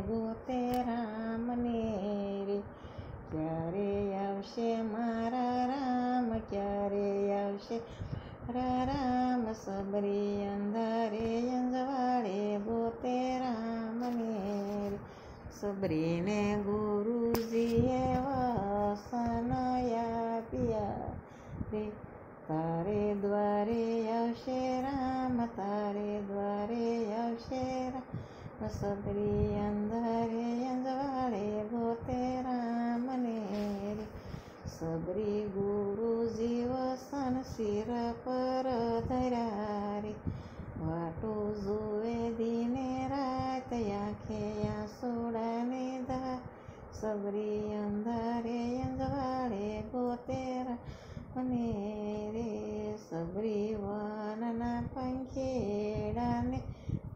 ગોતે રામને રે. ક્યારે આવશે મારા રામ, ક્યારે આવશે મારા રામ, સબરી અંધારે અંજવાળે ગોતે રામને રે. સબરીને ગુરુજીએ વસન આપ્યા રે. તારે દ્વારે આવશે રામ, તારે દ્વારે આવશે રામ, સબરી અંધારે અંજવાળે ગોતે રામને રે. સબરી ગુરુજી વસન શિર પર ધર્યા રે. વાટો જુએ દિને રાત, આંખે આંસુડાને ધાર, સબરી અંધારે અંજવાળે ગોતે રામને રે. સબરી વનના પંખીડાને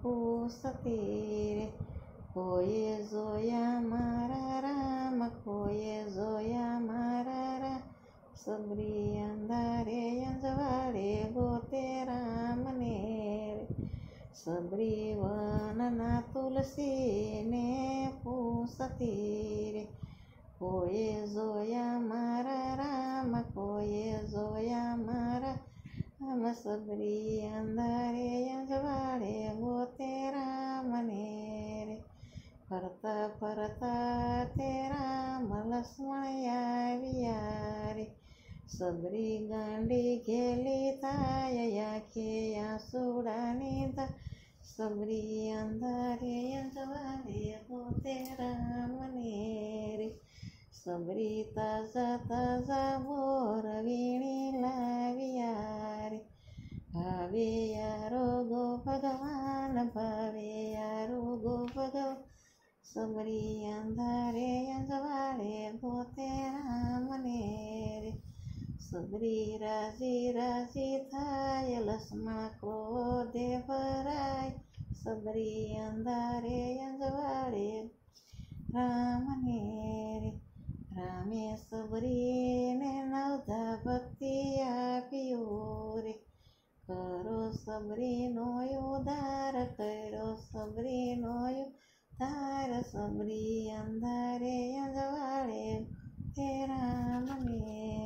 પૂછતી રે. કોઈએ જોયા મારા રામ, કોઈએ જોયા મારા રામ, સબરી અંધારે અંજવાળે ગોતે રામને રે. સબરી વનના તુલસીને પૂછતી રે. કોઈએ જોયા મારા રામ, કોઈએ જોયા મારા રામ, સબરી અંધારે અંજવાળે ગોતે રામને રે. ફરતા ફરતા તે રામ લક્ષ્મણ આવ્યા રે. સબરી ગાંડી ઘેલી થાય, આંખે આંસુડાની ધાર, સબરી અંધારે અંજવાળે ગોતે રામને રે. સબરી તાજા તાજા બોર વીણી લાવ્યા રે. ભાવે આરોગો ભગવાન, ભાવે આરોગો ભગવાન, સબરી અંધારે અંજવાળે ગોતે રામને રે. સબરી રાજી રાજી થાય, લક્ષ્મણ ક્રોધે ભરાય, સબરી અંધારે અંજવાળે રામને રે. રામે સબરીને નવધા ભક્તિ આપ્યું રે. કરો સબરીનો ઉદ્ધાર, કર્યો સબરીનો ઉદ્ધાર, સબરી અંધારે અંજવાળે તે રામને